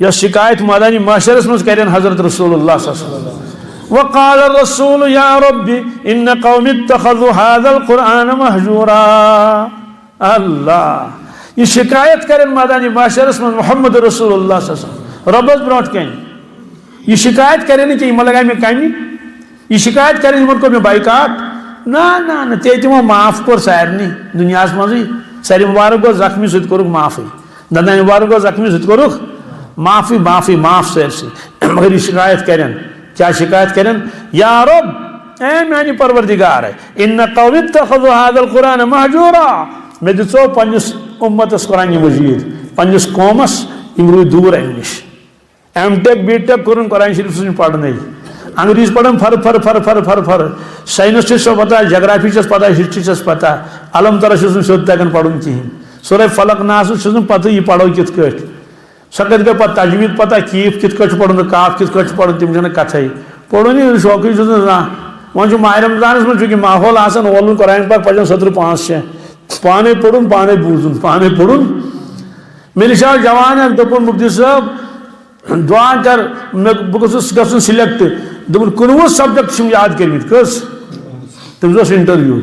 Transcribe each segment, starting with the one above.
یا شکایت مدنی معاشرس مز کرن حضرت رسول اللہ صلی اللہ علیہ وسلم وقال الرسول یا رب ان قوم اتخذوا هذا القرآن مهجورا. اللہ یہ شکایت کرن مدنی معاشرس مز محمد رسول اللہ صلی اللہ علیہ وسلم ربس برونٹ کن یہ شکایت کرن کہ یہ لگا میں کمی یہ شکایت کرن من کو میں بائیکاٹ نا تے تمو معاف کور سارنی دنیا مزی ساری مبارک گو زخمی سید کورک معافی دندان مبارک گو زخمی سید کورک معافی معافی معاف سارسی مگر یہ شکایت کرن کیا شکایت کرن یا رب اے میانی پروردگار ہے ان قوم اتخذوا هذا القرآن مهجورا میں دسو پنس امتس قرآن مجید پنس قومس یم روی دور امہ نش ایم ٹیک بی ٹیک کرن قرآن شریف سن پڑھنے انگریز پڑھن فر سائنس چھ پتہ جغرافی چھ پتہ ہسٹری چھ پتہ علم ترہ چھ سیود تگان پڑھن کہین سورہ فلق ناس چھ پتہ یہ پڑھو کت کٹ سکت گئی پتہ تجوید پتہ کیف کت کٹ پڑھن کاف کت کٹ پڑھن تم چھن کتھے پڑھو نہیں شوقی چھ ون ماہ رمضانس من چونکہ ماحول آسان اولن قرآن پاک پڑھن 17-5 پانے پڑھن پانے بوزن پانے پڑھن میرے شاہ جوان ہے دپن مفتی صاحب دعا کر بہ گھن سلیکٹ دپن 19 سبجیکٹ یاد کرمت کس تمس انٹرویو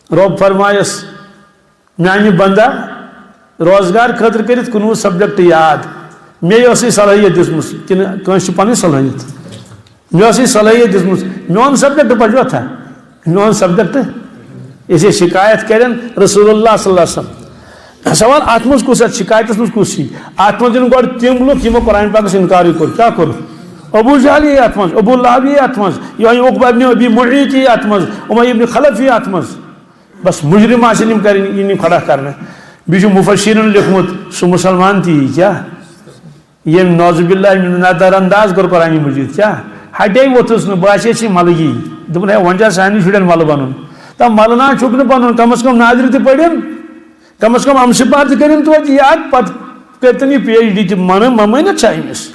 رب فرمایس میانہ بندہ روزگار خاطر کرت 19 سبجیکٹ یاد مے صلاحیت دس کن کنس پن صلاحیت مے صلاحیت دس میون سبجیکٹ پڑھو تھا میون سبجیکٹ اسے شکایت کرن رسول اللہ صلی اللہ علیہ وسلم سوال ات مز کس شکایت مز کس ات مز گو تم لوگ یمو قرآن پاکس انکار کور کیا کور ابو جہل یہ ات مز ابو لہب یہ ات مز عقبہ ابن ابی معیط یہ ات مز امیہ ابن خلف یہ ات مز بس مجرم آسن کریں کھڑا کرنا بیچ مفسرین لکھمت سو مسلمان تھی کیا یہ نوز باللہ نظر انداز کر قرآن مجید کیا ہٹے ووتھس نا باسے چھ ملگی دپن ہے ون سان شرین مل بنن تب ملنا چھک نا بنن کم از کم ناظر تہ پڑھن کم از کم ام سپار تہ کرن تو یاد پت کرتن یہ پی ایچ ڈی تہ من ممنت چھ امس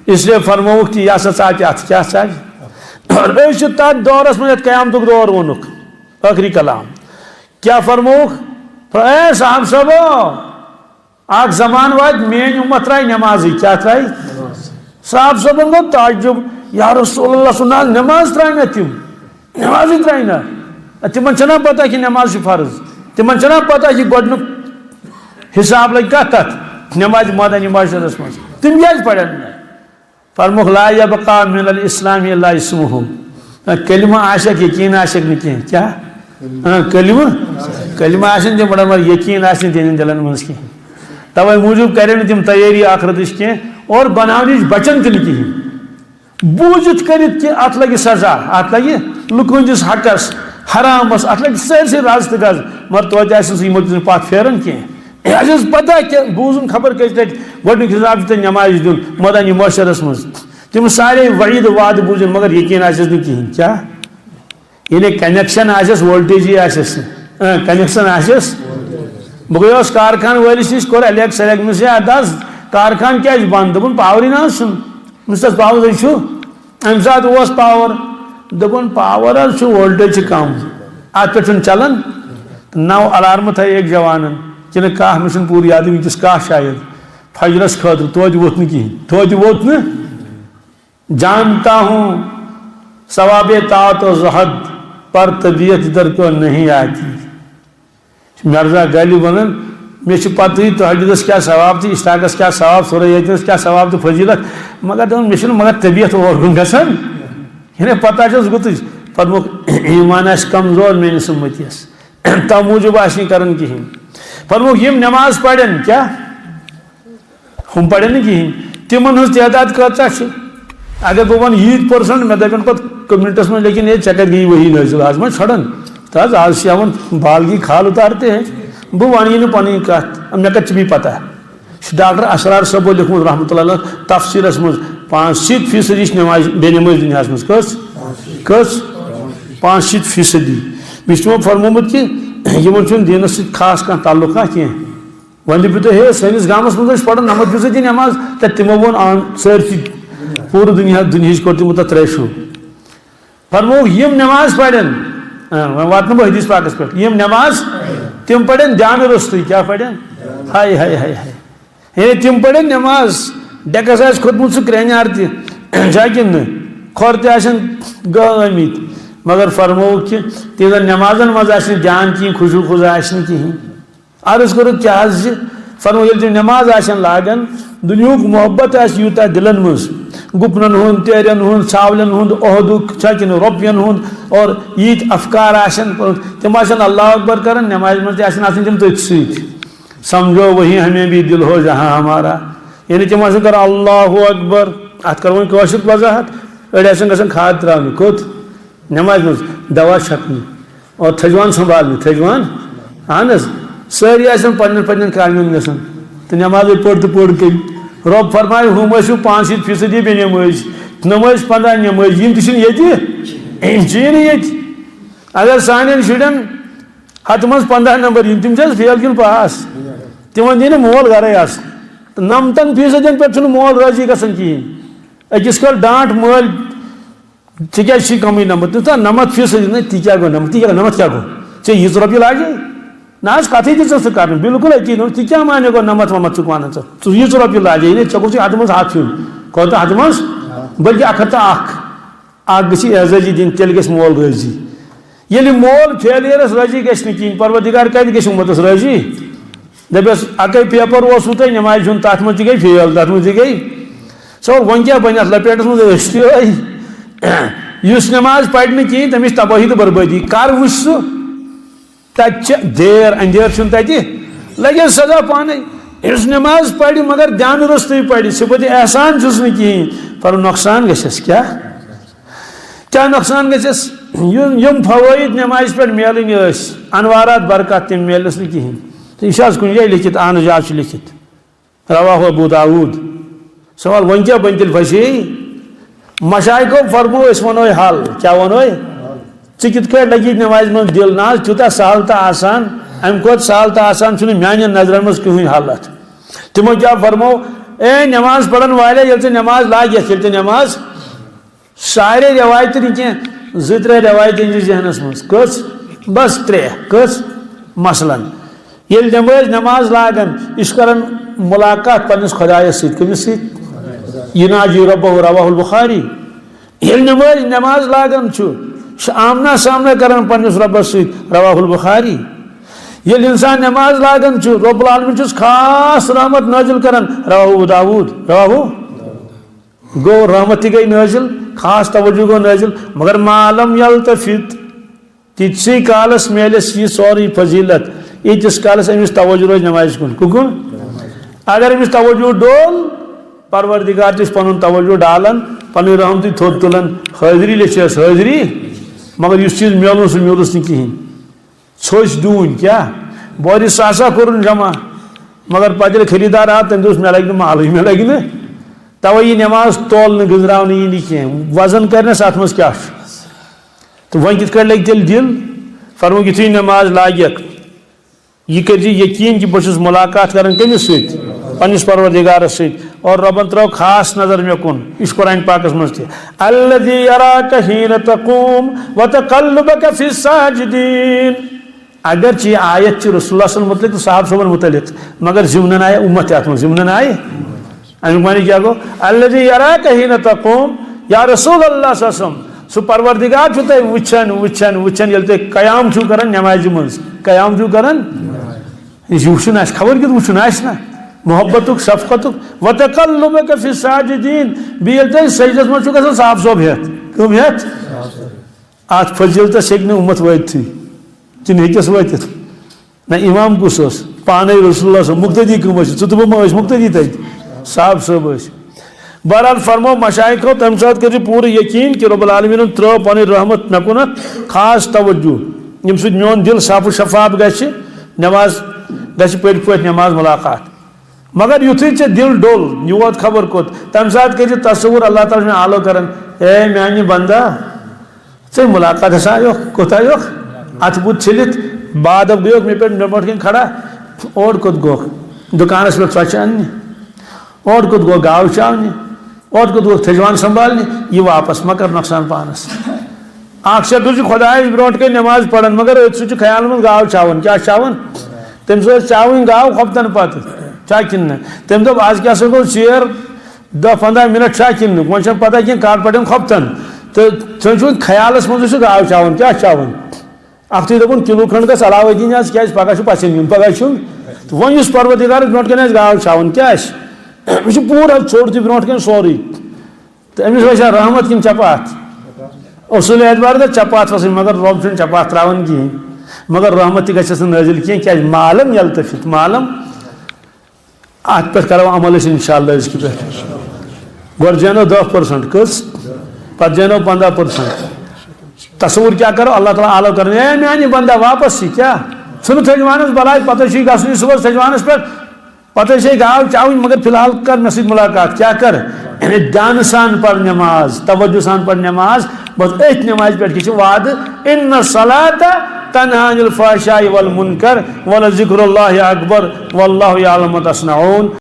اس لیے فرموک کہ یہ سا ثات ات کیا چاہیے اور اس تات دورس من قیامتک دور ونک آخری کلام کیا فرموک اے صاحب صاحب اخ زمان وات مین امت ترائی نمازی کیا ترائی صاحب صاحب گو تعجب یا رسول اللہ صلی اللہ علیہ وسلم نماز ترائی نا تم نمازی ترائی نا تمن چھنا پتہ کہ نماز فرض تمن چھنا پتہ کہ گۄڈنیُک حساب لگہِ کتھ تتھ نماز مدنی معاشرس مز تم کیازِ پرن فرموک لا یبقى من الاسلام الا اسمہ کلمہ آسک یقین آسک نہ کہیں کیا کلمہ آسن تم بڑا مگر یقین آسن تہندین دلن مز کہیں توے موجوب کرن تم تیاری آخرتش کہیں اور بناونچ بچن تہ کہیں بوجت کرت کہ ات لگہ سزا ات لگہ لکہندس حقس حرامس ات لگہ سارسی رز تہ گز مگر توتہ آسن یمو پتھ پھیرن کہیں اس پتہ کہ بوزن خبر کس لٹ گۄڈنیُک حساب تہ نماز دیُن مدنی معاشرس مز تم سارے وعید وعد بوزن مگر یقین آسس نہ کہیں کیا یعنی کنیکشن آسس وولٹیجی آسس کنیکشن آسس بہ گیس کارخان ولس نش کور الیک سلیک مس دس کارخان کیا بند دپن پاورے نا مس تس پاور چھ ام سات اس پاور دپن پاور حظ وولٹیج کم ات پہ چلان نو الارم تھے ایک جوانن کہ کھاہ مشن پور یاد ونکس کھاہ شاید فجرس خاطر توتہ ووت نا کہیں توتہ ووت نا جانتا ہوں ثواب طاعت و زہد پر طبیعت در کو نہیں آتی مرزا گالی ونن مے پتہ تحجدس کیا ثواب تہ اشتاقس کیا ثواب سورہ یاتینس کیا ثواب تہ فضیلت مگر مے مگر طبیعت اور کن گژھان یعنی پتہ چھس گتج فرموک ایمان آس کمزور میانس امتیس تو موجوب آس کران کہین فرموک یم نماز پڑھن کیا ہم پڑھن نا کہین تمن ہز تعداد کۭژاہ چھ اگر بہ ون 1% مے دپن پتہ کمنٹس میں لیکن یہ چکر گئی وہی نازل آج میں چھڑن تاز آج آن بالگی کھال اتارتے ہیں بہ ون یہ پن کت مے کت بھی پتہ ڈاکٹر اسرار صاحب لکھمت رحمۃ اللہ علیہ تفسیرس مز 65% نماز بے نماز دنیا مز کس 65% بیس تمو فرمومت کہ یمن چھن دینس سۭتۍ خاص کانٛہہ تعلق کی ون دپو تُہۍ ہے سٲنِس گامس منٛز پڑھن 90% نماز تہٕ تمو ووٚن آن سٲرسٕے پوٗرٕ دُنیاہٕچ کوٚر تمو تتھ ترٛیشو فرموک یم نماز پڑھن واتن بہ حدیث پاکس پہ یم نماز تم پڑھن جامع رستٕے کیا پڑھن ہائے ہائے ہائے ہائے ہے تم پڑھن نماز ڈیکس آس کھوتمت سہ کرینار تہ کھور تہ گمت مگر فرمو کہ تیزن نمازن مز آس جان کہیں خوشو خوش آس کہیں عرض کرو کیا فرمو یل تم نماز آسن لاگن دنیاک محبت آس یوتا دلن مز گپنن ہند تیرن ہند ژھاولن ہند عہدک چھکن روپین ہند اور یت افکار آسن تم آسن اللہ اکبر کرن نماز مز تہ آسن تم تھی سۭتۍ سمجھو وہی ہمیں بھی دل ہو جہاں ہمارا یعنی تم آسن کر اللہ اکبر ات کر واشر وضاحت اڑ آسن گژھان کھاد تراونہ کوت نماز مز دوا چھکنہ اور تھجوان سنبھالنہ تھجوان اہن حظ ساری آسن پنن پنن کامین گژھان تو نماز پڑھ تو پڑھ کر رب فرمائے ہم ٲسِو 5% بے نماز نماز 15 نماز یم تہ یم چی نہٕ اگر سانین شرین ہتھ مز 15 نمبر یم تم فیل کن پاس تمن دی مول گرے آس 90% پہ مول راضی گژھان کہین اکس کل ڈانٹ مل ٹھیک کمی نمبر 90% تی کیا گو نمت کیا گو ے یہ رپیہ لاگے نا کتھے دس کر بالکل اتی تی کیا مانے گو نمت ومت چھ ون ژٕ رپیہ لاگے نا ے گوس ہتھ مز ہتھ ہن کوتہ ہتھ مز بلکہ 101 گژھی اعزازی دن تیل گژھِ مول راضی ییٚلہِ مول فیلئرس راضی گژھِ نہٕ کِہیٖنۍ پروردگار کتہِ گژھِ اُمتس راضی دپیس اکے پیپر اوسوٕ تۄہہِ نمازِ ہُنٛد تتھ منٛز تہِ گٔے فیل تتھ منٛز تہِ گٔے سو وۄنۍ کیٛاہ بنہِ اتھ لپیٹس منٛز أسۍ تہِ یُس نماز پرِ نہٕ کِہیٖنۍ تٔمِس تبٲہی تہٕ بربٲدی کر وٕچھ سُہ تتہِ چھِ دیر اندھیر چھُنہٕ تتہِ لگیس سزا پانے یُس نماز پرِ مگر دیانہٕ روٚستٕے پرِ صفت احسان چھُس نہٕ کِہیٖنۍ پر نۄقصان گژھٮ۪س کیٛاہ نۄقصان گژھٮ۪س یم فوائد نماز پہ ملن انوارات برکات تم ملس نا کہین تو یہ کن جائے لکھت اہن آج لکھت رواہ ابو داود سوال ون کیا بن تیل پھسی مشائقو فرمو اس ونو حل کیا ونو ٹھیک لگی نماز من دل نا تیوتہ سہل تو آسان ام کھت سہل تو آسان چھ میان نظرن مز کہین حالت تمو کیا فرمو اے نماز پڑھن والے یل ژے نماز لاگیت یل ژے نماز سارے روایت کی زر روایت ذہنس مز کس بس 3 کس مثلا یل نماز لاگن یہ کران ملاقات پنس خدایس کمس یناجی ربہ رواہ البخاری یل نماز لاگن آمنا سامنا کران پنس ربس رواہ البخاری یل انسان نماز لاگن رب العالمین چھس خاص رحمت نازل کران رواہ ابو داود رواہ گو رحمت گئی نازل خاص توجہ گو نازل مگر معلوم یلتفت تیتسی کالس میلس یہ سوری فضیلت ایتس کالس امس توجہ روز نماز کن اگر امس توجہ ڈول پروردگار تس پن توجہ ڈالن پن رحمتی تھوت تلن حاضری لچھس حاضری مگر اس چیز میلن سہ میلس نا کہین ژھوٚس دون کیا بورِ ساسا کورن جمع مگر پتہ خریدار آو تم دس مے لگہ مالے مے لگہ توے یہ نماز تولنے گزراؤنے یہ نہیں کہیں وزن کرنس ات مز کیا تو وۄنۍ کِتھ کٔٹھۍ لگہِ تیٚلہِ دل فرمو یُتھُے نماز لاگیکھ یہ کٔرۍ زِ یقین کہ بہٕ چھُس ملاقات کران کٔمِس سۭتۍ پننس پروردگارس سۭتۍ اور ربن ترٛٲو خاص نظر مےٚ کُن یہِ چھُ قرآن پاکس منٛز تہِ الذی یراک حیٖنَ تقوم وتقلبک فی الساجدین اگرچہ یہ آیت چھِ رسول اللہ صلی اللہ علیہ وسلم متعلق تو صحابہ صٲبن متعلق مگر ضمنن آیہِ اُمت تہِ اتھ منٛز ضمنن آیہِ امیک معنی کیا گو الذی یراک حیٖنَ تقوم یا رسول اللہ صلی اللہ علیہ وسلم سو پروردگار چھو تہ وچھن یل تہ قیام چھو کران نماز مز قیام چھو کران یہ وچھن آس خبر کت وچھن آس نا محبتک شفقتک وتقلبک فی الساجدین بیل تہ سجدس مز چھو گژھان صاحب صوب ہیت کم ہیت ات فضیلتس ہیکہ نہ امت وٲتتھٕے کن ہیکس وٲتِتھ نہ امام کس اوس پانے رسول اللہ صلی مقتدی کم ٲسۍ ژٕ تہٕ بہٕ ما ٲسۍ مقتدی تتہِ صاحب صٲب ٲسۍ بہرحال فرمو مشائقو تمہ سات کر پور یقین کہ رب العالمین ترو پن رحمت مے کن خاص توجہ یم سۭتۍ میون دل صاف و شفاف گژھِ نماز گژھِ پٔرۍ پٲٹھۍ نماز ملاقات مگر یُتھُے ژےٚ دل ڈوٚل یوت خبر کوٚت تمہ سات کر تصور اللہ تعالیٰ چھُ مےٚ آلو کران اے میانہِ بندا ژےٚ ملاقات ہسا آیوکھ کوٚت آیوکھ اتھ بُتھ چھٔلِتھ بعد اب گٔیوکھ مےٚ پٮ۪ٹھ مےٚ برونٛٹھ کَنۍ کھڑا اور کوٚت گوکھ دُکانس پٮ۪ٹھ ژۄچہِ اننہِ اور کوٚت گوکھ گاو چاونہِ اور کوٚت گوکھ تھجوان سنبھالنہِ یہ واپس ما کر نۄقصان پانس اکھ شخص چھُ خۄدایس برونٛٹھ کَنۍ نماز پران مگر أتھۍ سۭتۍ چھُ خیال منٛز گاو چاوان کیٛاہ چاوان تٔمِس ٲس چاوٕنۍ گاو خۄفتن پتہٕ کن تم دب آج کیا گو ژیر 10-15 منٹ کن وی پتہ کھین کار پٹن کھوپتن تو ثم خیالس مز گاو چاون کیا چاون اختی دپن کلو کھنڈ گھس علاوہ دین کیا پگہ پسند یون پگہ چھن تو ون اس پروردگار برونٹ کن گاو چاون کیا یہ پورا ژوٚٹ تہ برونٹ کن سوری تو امس وجہ رحمت کن چپات اصول اعتبار تو چپات وسن مگر رب چھن چپات تراون کہین مگر رحمت تہ گژھس نازل کین کیا مالم یلتفت مالم ات پہ کرو عمل انشاءاللہ اس کی پہ گۄڈٕ زینو 10% کس پتہ زینو 15% تصور کیا کرو اللہ تعالیٰ عالو کرنے اے میانی بندہ واپس کیا ژھنو تھجوانس بلائی پتہ چھ گھن صبح تھجوانس پہ پتہ چھ گاو چاون مگر فی الحال کر مے سۭتۍ ملاقات کیا کر یعنی دھیان سان پڑھ نماز توجہ سان پڑھ نماز بس ایت نماز پہ کی وعد ان الصلاۃ تنہا عن الفحشاء والمنکر ولذکر اللہ اکبر واللہ یعلم ما تصنعون.